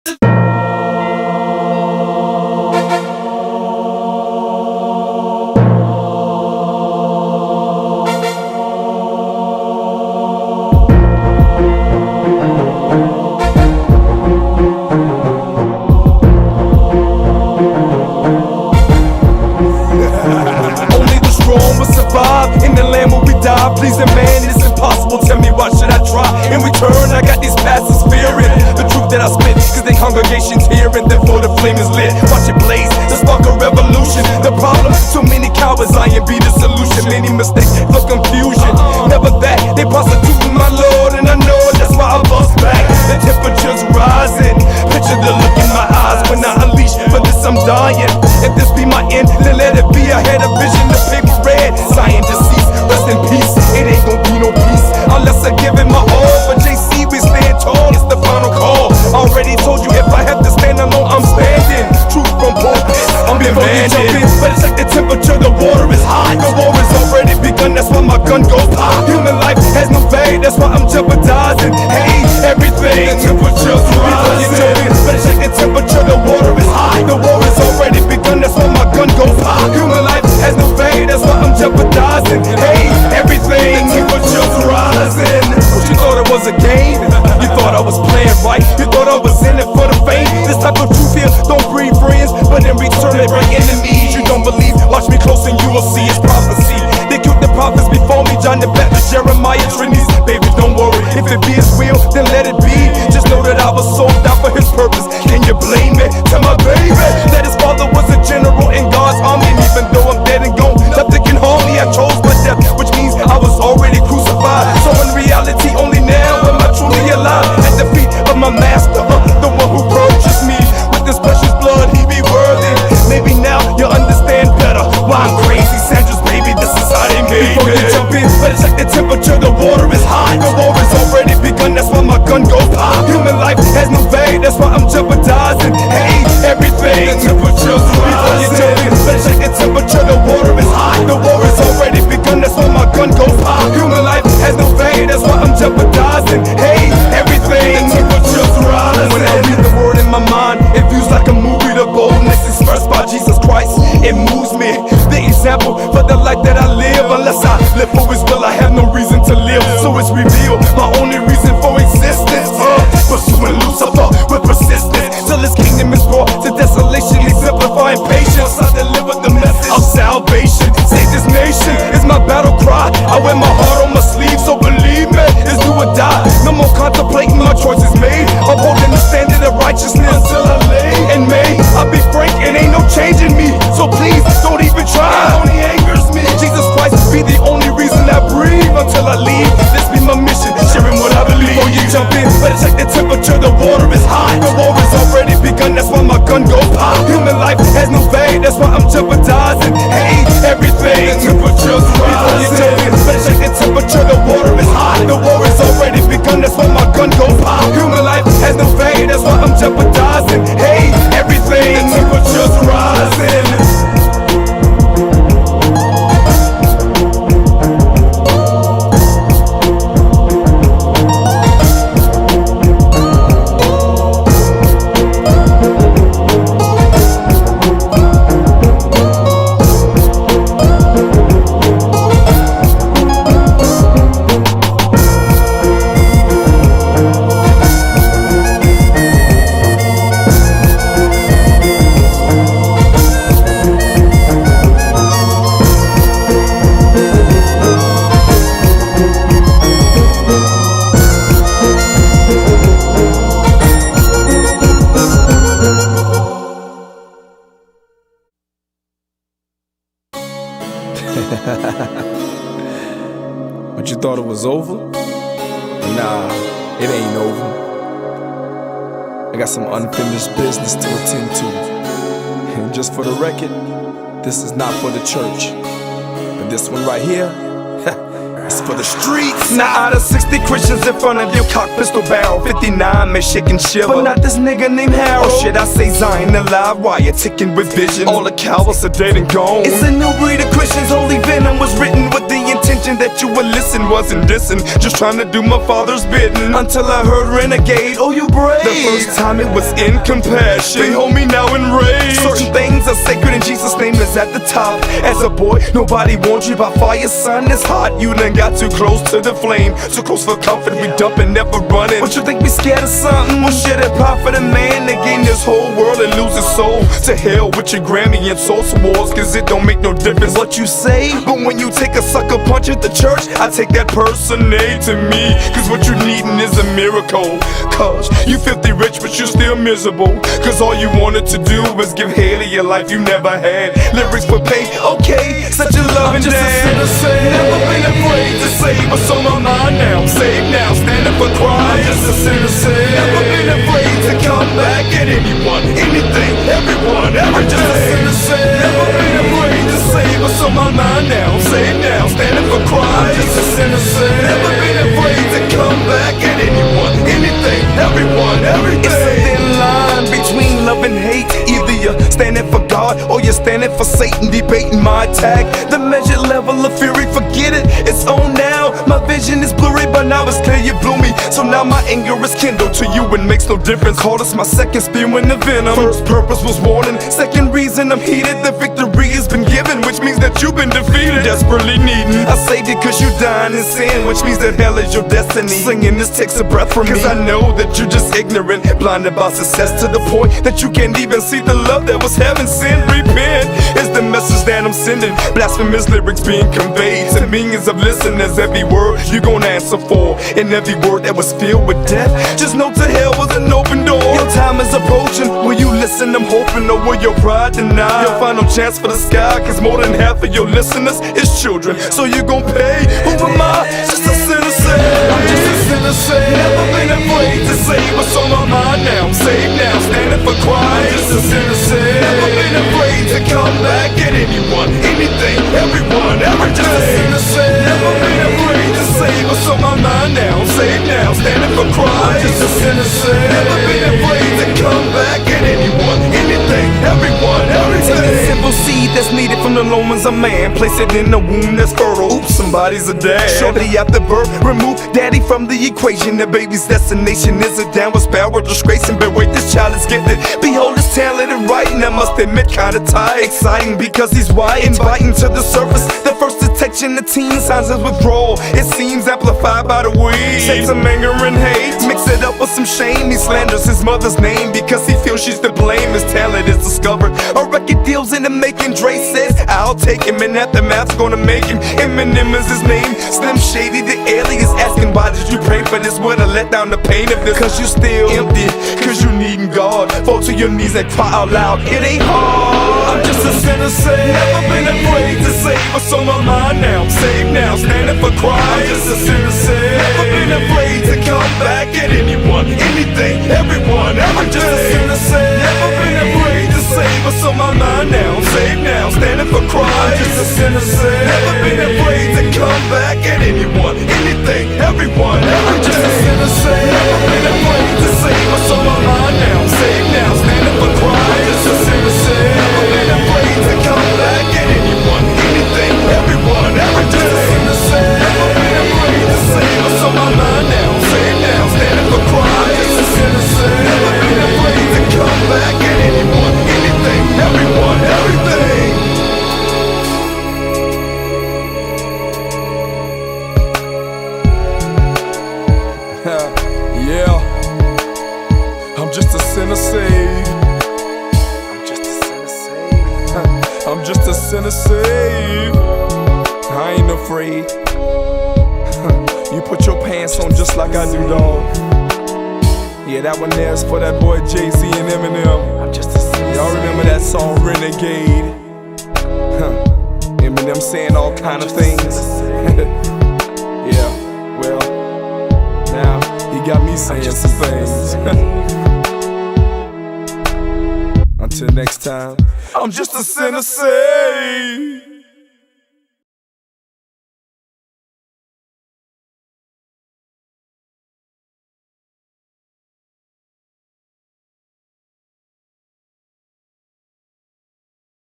In the land where we die, pleasing man, it's impossible. Tell me why should I try? In return, I got these pastors fearing the truth that I spit, cause they congregations hearing, therefore the flame is lit. Watch it blaze, to spark a revolution. The problem, too many cowards lying be the solution. Many mistakes for confusion, never that. They prostituting my Lord, and I know it, that's why I bust back. The temperature's rising, picture the look in my eyes when I unleash. For this I'm dying, if this be my end, then let it be. I had a vision, the paper's red, sign deceased, rest in peace. It ain't gon' be no peace unless I give it my all. For JC we stand tall, it's the final call. Already told you if I have to stand alone, I'm standing. Truth from pulpits, I'm been banded. But it's like the temperature, the water is hot. The war is already begun, that's why my gun goes pop. Human life has no value, that's why I'm jeopardizing. Hey, everything, the temperature's rising. But it's like the temperature, the water is hot. The war is already begun, that's why my gun goes pop. Human life has no value, that's why I'm jeopardizing. Hey, everything, the temperature's rising. You thought it was a game? You thought I was playing right? You thought I was in it for the fame? This type of truth here don't breed friends, but in return they bring enemies. You don't believe? Watch me close and you will see it's prophecy. They killed the prophets before me, John the Baptist, Jeremiah, Trinities. Baby, don't worry, if it be his will, then let it be. Just know that I was sold out for his purpose. Can you blame me? Tell my baby that his father was a general in God's army, and even though I'm dead and gone, nothing can harm me. I chose my death, which means I was already crucified. So in reality, only now am I truly alive at the feet of my master, the one who purchased me with his precious blood. He be worthy. Maybe now you understand better why I'm crazy. Sandra's baby, this is how they made me. Before you jump in, but it's like the temperature, the water is hot. The war is already begun, that's why my gun goes pop. Human life has no value, that's why I'm jeopardizing. Hey, everything, the temperature's rising. Before you jump in, but it's like the temperature, the water is hot. The war is already begun, that's why my gun goes pop. Human life has no value, that's why I'm jeopardizing. Hey, everything, the temperature's rising. When I read the word in my mind, it feels like a movie. The boldness expressed by Jesus Christ, it moves me. The example for the life that I live. Unless I live for his will, I have no reason to live. So it's revealed, my only reason for existence. Pursuing Lucifer with persistence, till his kingdom is brought to desolation. Exemplifying patience, I deliver the message of salvation. Save this nation is my battle cry. I wear my heart on my sleeve, so believe me, it's do or die. No more contemplating, my choice is made. Upholding the standard of righteousness until I lay. And may I be frank, it ain't no changing me. So please don't even try, it only angers me. Jesus Christ be the only reason I breathe until I leave. This be my mission, sharing what I believe. Before you jump in, but it's like the temperature, the water is hot. The war is already begun, that's why my gun goes pop. Human life has no value, that's why I'm jeopardizing. Hey, everything, the temperature's rising. Before you jump in, but it's like the temperature, the water is hot. The war is already begun, that's why my gun goes pop. Human life has no value, that's why I'm jeopardizing. Hey, everything, the temperature's rising. But you thought it was over? Nah, it ain't over. I got some unfinished business to attend to. And just for the record, this is not for the church. But this one right here, it's for for the streets. Now out of 60 Christians in front of your cock pistol barrel, 59 may shake and shiver, but not this nigga named Harold. Or should I say Zion alive, wire ticking with vision? All the cowards are dead and gone. It's a new breed of Christians, holy venom was written with the intention that you would listen. Wasn't dissing, just trying to do my father's bidding. Until I heard renegade, oh you brave. The first time it was in compassion, they hold me now in rage. Certain things are sacred and Jesus' name is at the top. As a boy, nobody warned you about fire, son, it's hot. You done got too close to the flame, too close for comfort, we dumping, never running. What you think we scared of something? Well shit, it profit a man to gain this whole world and lose his soul. To hell with your Grammy and Source Awards, cause it don't make no difference what you say. But when you take a sucker punch at the church, I take that personate to me. Cause what you needin' is a miracle. Cause you filthy rich but you still miserable. Cause all you wanted to do was give Haley your life you never had. Lyrics for pay, okay, such a loving dad. I'm just a sinner, never been afraid to save what's on my mind now. Saved now, standing for Christ. I'm just a sinner, never been afraid to come back at anyone, anything, everyone, everything. I'm just a sinner, never been afraid to save what's on my mind now. Saved now, standing for Christ. I'm just a sinner, never been afraid to come back at anyone, anything, everyone, everything. It's a thin line between love and hate. Either you're standing for God or you're standing for Satan, debating my attack. The measured level of fury, forget it, it's on now. My vision is blurry, but now it's clear you blew me. So now my anger is kindled to you, it makes no difference. Call this my second spewing the venom. First purpose was warning, second reason I'm heated. The victory has been given, which means that you've been defeated. Desperately needing, I saved you cause you dying in sin, which means that hell is your destiny. Singing this takes a breath from me, cause I know that you're just ignorant, blinded by success to the point that you can't even see the love that was heaven sent. Repent is the message that I'm sending. Blasphemous lyrics being conveyed to millions of listeners. Every word you gon' answer for, and every word that was filled with death, just know to hell was an open door. Your time is approaching, will you listen? I'm hoping, or will your pride deny your final chance for the sky? Cause more than half of your listeners is children, so you gon' pay. Who am I? Just a sinner saved. I'm just a sinner saved. Never been afraid to say what's on my mind now. I'm saved now, standing for Christ. Just a sinner saved. Never been afraid to come back at anyone, anything, everyone, everything. Just a sinner saved. Never been afraid to say what's on my mind now. I'm saved now, standing for Christ. Just a sinner saved. Never been afraid to come back at anyone, anything, everyone, everything. Take the simple seed that's needed from the loins of man, place it in the womb that's fertile. Oops, somebody's a dad. Shortly after birth, remove daddy from the equation. The baby's destination is a downward spiral, disgracing. But wait, this child is gifted. Behold his talent in writing, I must admit kinda tight. Exciting because he's white, inviting to the surface. The first detection of teen signs of withdrawal, it seems amplified by the weed. Take some anger and hate, mix it up with some shame. He slanders his mother's name because he feels she's to blame. His talent is discovered, a record deal's in the making. Dre says, I'll take him, and aftermath's gonna make him. Eminem is his name, Slim Shady the alias, asking why did you pray for this? Would I let down the pain of this? Cause you still empty, cause you needin' God. Fall to your knees and cry out loud, it ain't hard. I'm just a sinner saved, never been afraid to say what's on my mind now. I'm saved now, standing for Christ. I'm just a sinner saved, never been afraid to come back at anyone, anything, everyone, everything. I'm just a sinner saved, never been afraid to say what's on my mind now. I'm saved now, standing for Christ. I'm just a sinner saved, never been afraid to come back at anyone, anything, everyone, everything. I'm just a sinner saved, never been afraid to say what's on my mind now. I'm saved now, standing for Christ. I'm just a sinner saved, never been afraid to come back at anyone, anything, everyone, everything. I'm just a sinner saved, never been afraid to say what's on my mind now. I'm saved now, standing for Christ. I'm just a sinner saved, never been afraid to come back at anyone, anything, everyone, everything. Yeah, I'm just a sinner saved. I'm just a sinner saved. I'm just a sinner saved. I ain't afraid. You put your pants on just like I do, dog. Yeah, that one there's for that boy Jay-Z and Eminem. I'm just a sinner. Y'all remember that song Renegade? Eminem saying all kind of things. Yeah, well, now he got me saying some things. Until next time, I'm just a sinner saved.